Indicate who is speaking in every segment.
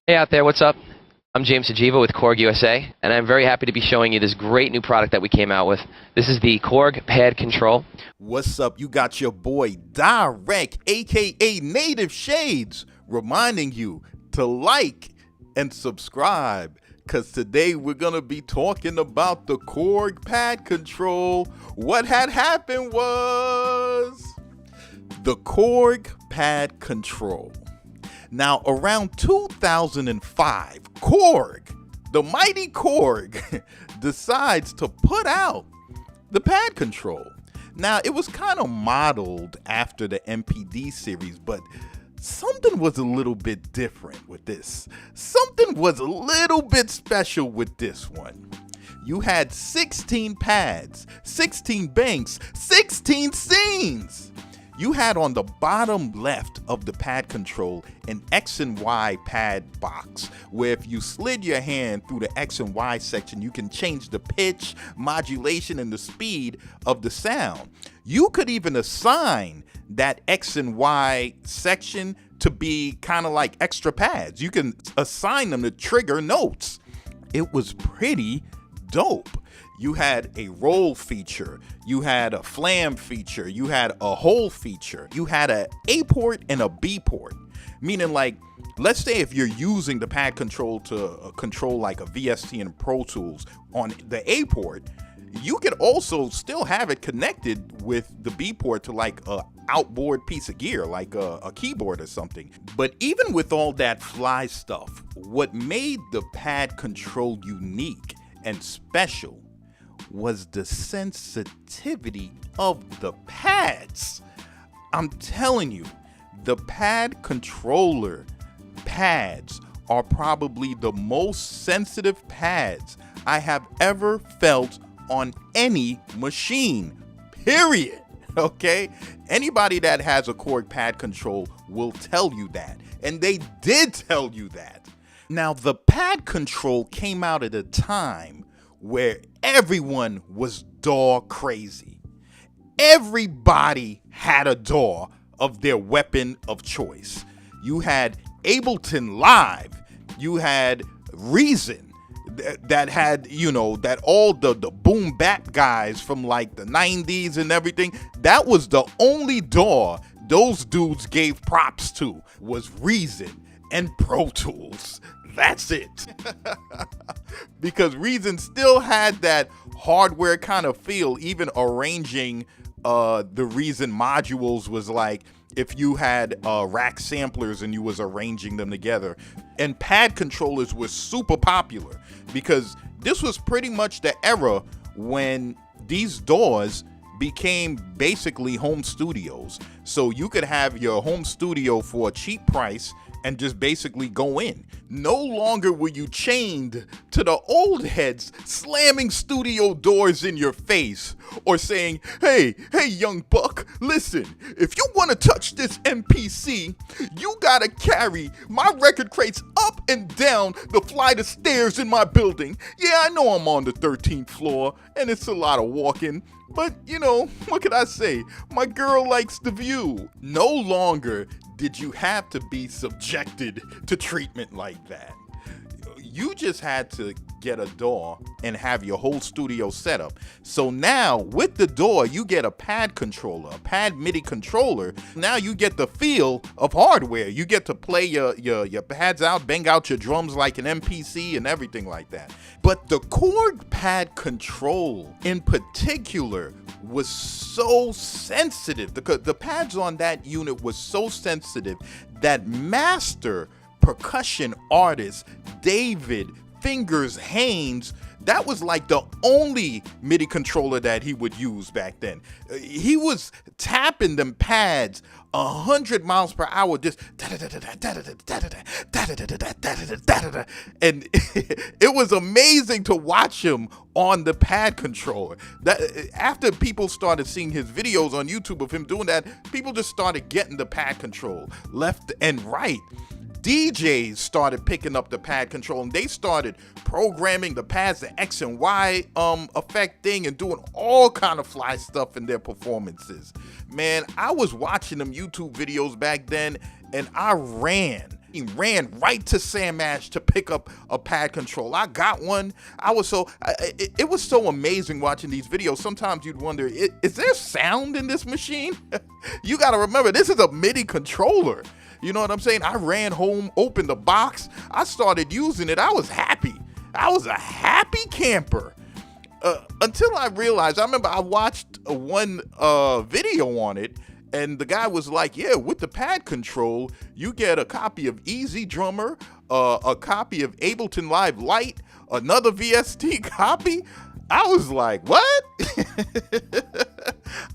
Speaker 1: Hey out there, what's up? I'm James Sajiva with Korg USA, and I'm very happy to be showing you this great new product that we came out with. This is the Korg Padkontrol.
Speaker 2: What's up? You got your boy Dyreck, aka Native Shades, reminding you to like and subscribe. Cause today we're gonna be talking about the Korg Padkontrol. What had happened was the Korg Padkontrol. Now, around 2005, Korg, the mighty Korg, decides to put out the Padkontrol. Now, it was kind of modeled after the MPD series, but something was a little bit different with this. Something was a little bit special with this one. You had 16 pads, 16 banks, 16 scenes. You had on the bottom left of the Padkontrol an X and Y pad box, where if you slid your hand through the X and Y section, you can change the pitch, modulation, and the speed of the sound. You could even assign that X and Y section to be kind of like extra pads. You can assign them to trigger notes. It was pretty dope. You had a roll feature, you had a flam feature, you had a hole feature, you had a A port and a B port. Meaning, like, let's say if you're using the Padkontrol to control like a VST and Pro Tools on the A port, you could also still have it connected with the B port to like a outboard piece of gear, like a keyboard or something. But even with all that fly stuff, what made the Padkontrol unique and special was the sensitivity of the pads. I'm telling you, the Padkontroller pads are probably the most sensitive pads I have ever felt on any machine, period. Okay? Anybody that has a Korg Padkontrol will tell you that, and they did tell you that. Now, the Padkontrol came out at a time where everyone was DAW crazy. Everybody had a DAW of their weapon of choice. You had Ableton Live, you had Reason, that had, that all the boom bap guys from like the 90s and everything. That was the only DAW those dudes gave props to, was Reason and Pro Tools. That's it. Because Reason still had that hardware kind of feel. Even arranging the Reason modules was like if you had rack samplers and you was arranging them together. And pad controllers were super popular because this was pretty much the era when these DAWs became basically home studios. So you could have your home studio for a cheap price and just basically go in. No longer were you chained to the old heads slamming studio doors in your face or saying, hey young buck, listen, if you want to touch this MPC, you gotta carry my record crates up and down the flight of stairs in my building. Yeah, I know I'm on the 13th floor and it's a lot of walking, but what can I say? My girl likes the view. No longer did you have to be subjected to treatment like that. You just had to get a DAW and have your whole studio set up. So now with the DAW, you get a pad controller, a pad MIDI controller. Now you get the feel of hardware. You get to play your pads out, bang out your drums like an MPC and everything like that. But the Korg Padkontrol in particular was so sensitive. The pads on that unit was so sensitive that master percussion artist David Fingers Haynes, that was like the only MIDI controller that he would use back then. He was tapping them pads 100 miles per hour, just and it was amazing to watch him on the pad controller. That after people started seeing his videos on YouTube of him doing that, people just started getting the pad control left and right. DJs started picking up the pad control and they started programming the pads, the X and Y effect thing, and doing all kind of fly stuff in their performances. Man, I was watching them YouTube videos back then and I ran He ran right to Sam Ash to pick up a pad control. I got one. It was so amazing watching these videos. Sometimes you'd wonder, is there sound in this machine? You got to remember, this is a MIDI controller. You know what I'm saying? I ran home, opened the box. I started using it. I was happy. I was a happy camper. Until I realized, I remember I watched one video on it, and the guy was like, yeah, with the pad control, you get a copy of Easy Drummer, a copy of Ableton Live Lite, another VST copy. I was like, what?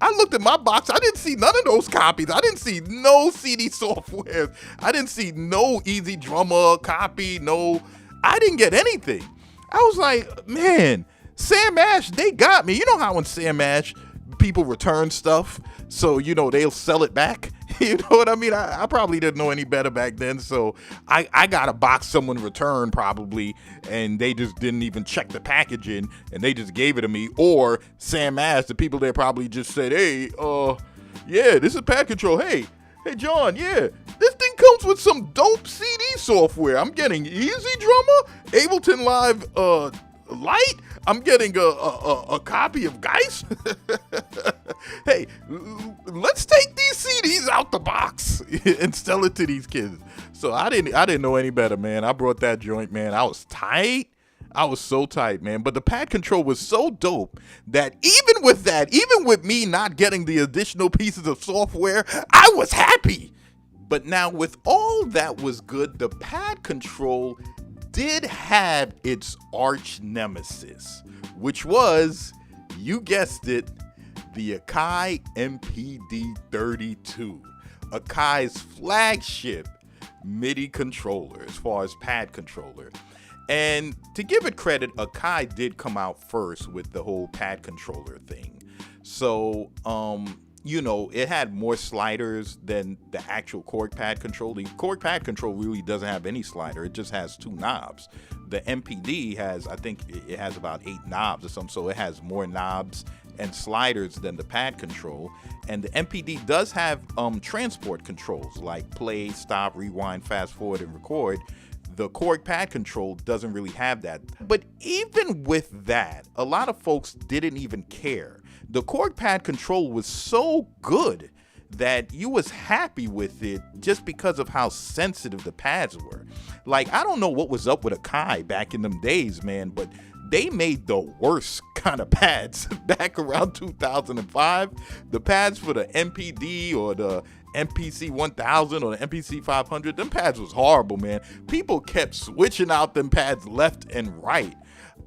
Speaker 2: I looked at my box. I didn't see none of those copies. I didn't see no CD software. I didn't see no Easy Drummer copy. I didn't get anything. I was like, man, Sam Ash, they got me. You know how when Sam Ash, people return stuff, so, they'll sell it back? You know what I mean? I probably didn't know any better back then, so I got a box someone returned probably, and they just didn't even check the packaging, and they just gave it to me. Or Sam Ash, the people there probably just said, hey, yeah, this is pad control. Hey, John, yeah, this thing comes with some dope CD software. I'm getting Easy Drummer, Ableton Live Lite. I'm getting a copy of Geist. Hey, let's take these CDs out the box and sell it to these kids. So I didn't know any better, man. I brought that joint, man. I was tight. I was so tight, man. But the pad control was so dope that even with me not getting the additional pieces of software, I was happy. But now with all that was good, the pad control did have its arch nemesis, which was, you guessed it, the Akai MPD32, Akai's flagship MIDI controller as far as pad controller. And to give it credit, Akai did come out first with the whole pad controller thing. So, it had more sliders than the actual Korg Pad Control. The Korg Pad Control really doesn't have any slider. It just has 2 knobs. The MPD has, I think it has about 8 knobs or something, so it has more knobs and sliders than the Pad Control. And the MPD does have transport controls like play, stop, rewind, fast forward, and record. The Korg Pad Control doesn't really have that. But even with that, a lot of folks didn't even care. The Korg Pad Control was so good that you was happy with it just because of how sensitive the pads were. Like, I don't know what was up with Akai back in them days, man, but they made the worst kind of pads back around 2005. The pads for the MPD or the MPC 1000 or the MPC 500, them pads was horrible, man. People kept switching out them pads left and right.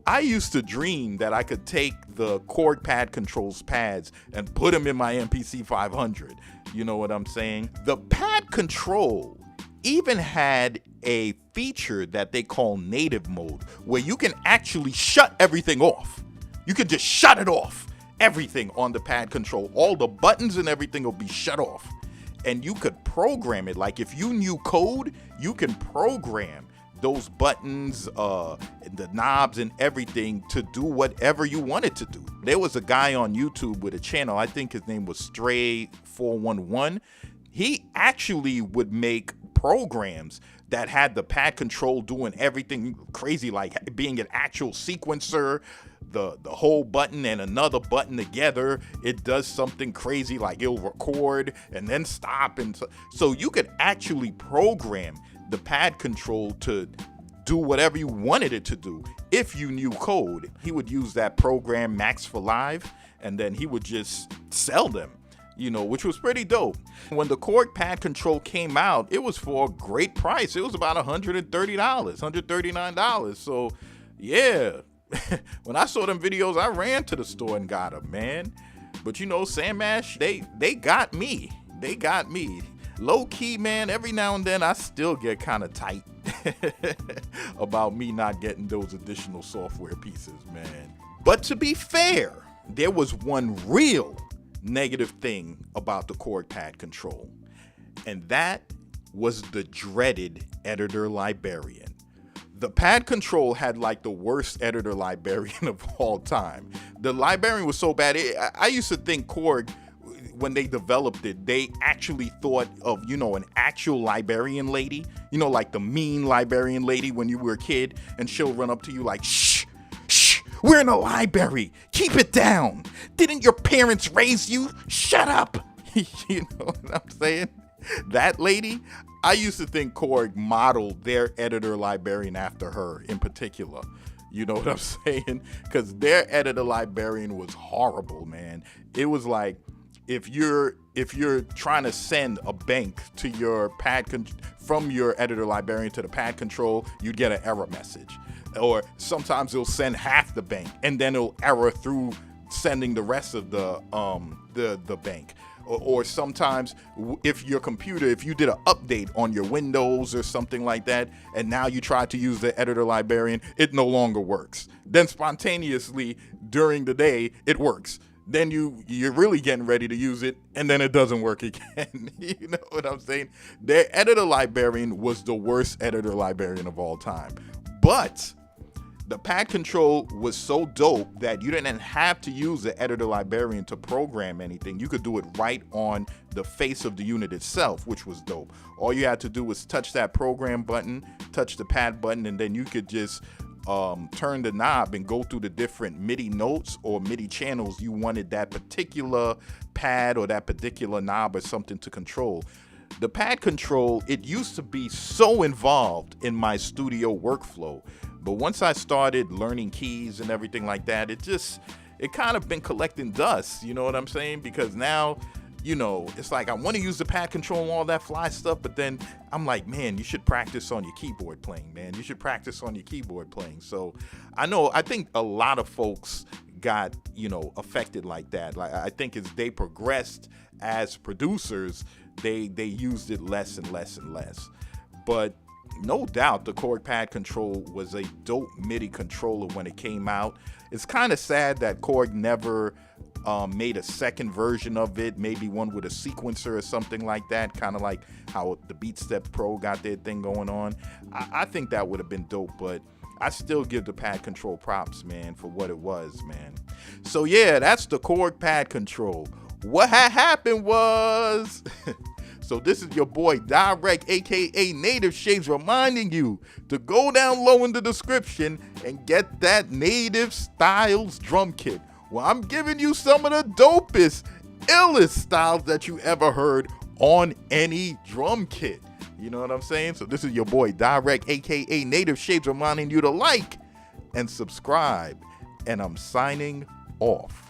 Speaker 2: I used to dream that I could take the Korg Pad Control's pads and put them in my MPC 500. You know what I'm saying? The Pad Control even had a feature that they call native mode, where you can actually shut everything off. You can just shut it off. Everything on the Pad Control, all the buttons and everything will be shut off. And you could program it. Like, if you knew code, you can program those buttons, the knobs and everything to do whatever you wanted to do. There was a guy on YouTube with a channel, I think his name was Stray411. He actually would make programs that had the Pad Control doing everything crazy, like being an actual sequencer, the whole button and another button together. It does something crazy, like it'll record and then stop. And so you could actually program the Pad Control to do whatever you wanted it to do if you knew code. He would use that program, Max for Live, and then he would just sell them, which was pretty dope. When the Korg Pad Control came out, it was for a great price. It was about $130, $139. So, yeah, when I saw them videos, I ran to the store and got them, man. But, Sam Ash, they got me. They got me. Low key, man, every now and then I still get kind of tight about me not getting those additional software pieces, man. But to be fair, there was one real negative thing about the Korg Pad Control, and that was the dreaded editor librarian. The Pad Control had like the worst editor librarian of all time. The librarian was so bad. I used to think Korg when they developed it, they actually thought of, an actual librarian lady, like the mean librarian lady when you were a kid, and she'll run up to you like, shh, shh, we're in a library, keep it down. Didn't your parents raise you? Shut up. You know what I'm saying? That lady, I used to think Korg modeled their editor librarian after her in particular. You know what I'm saying? Because their editor librarian was horrible, man. It was like, if you're trying to send a bank to your from your editor librarian to the pad control, you'd get an error message. Or sometimes it'll send half the bank and then it'll error through sending the rest of the bank. Or sometimes if you did an update on your Windows or something like that, and now you try to use the editor librarian, it no longer works. Then spontaneously during the day, it works. Then you're really getting ready to use it, and then it doesn't work again. You know what I'm saying? Their editor librarian was the worst editor librarian of all time. But the pad control was so dope that you didn't have to use the editor librarian to program anything. You could do it right on the face of the unit itself, which was dope. All you had to do was touch that program button, touch the pad button, and then you could just turn the knob and go through the different MIDI notes or MIDI channels you wanted that particular pad or that particular knob or something to control. The pad control, it used to be so involved in my studio workflow, but once I started learning keys and everything like that, it kind of been collecting dust, you know what I'm saying? Because now, it's like I want to use the pad control and all that fly stuff, but then I'm like, man, you should practice on your keyboard playing, man. You should practice on your keyboard playing. So I think a lot of folks got, affected like that. Like, I think as they progressed as producers, they used it less and less and less. But no doubt the Korg Padkontrol was a dope MIDI controller when it came out. It's kind of sad that Korg never made a second version of it, maybe one with a sequencer or something like that, kind of like how the BeatStep Pro got their thing going on. I think that would have been dope, but I still give the pad control props, man, for what it was, man. So yeah, that's the Korg Padkontrol. What had happened was so this is your boy Dyreck, aka Native Shades, reminding you to go down low in the description and get that Native Styles drum kit. Well, I'm giving you some of the dopest, illest styles that you ever heard on any drum kit. You know what I'm saying? So this is your boy Dyreck, aka Native Shades, reminding you to like and subscribe. And I'm signing off.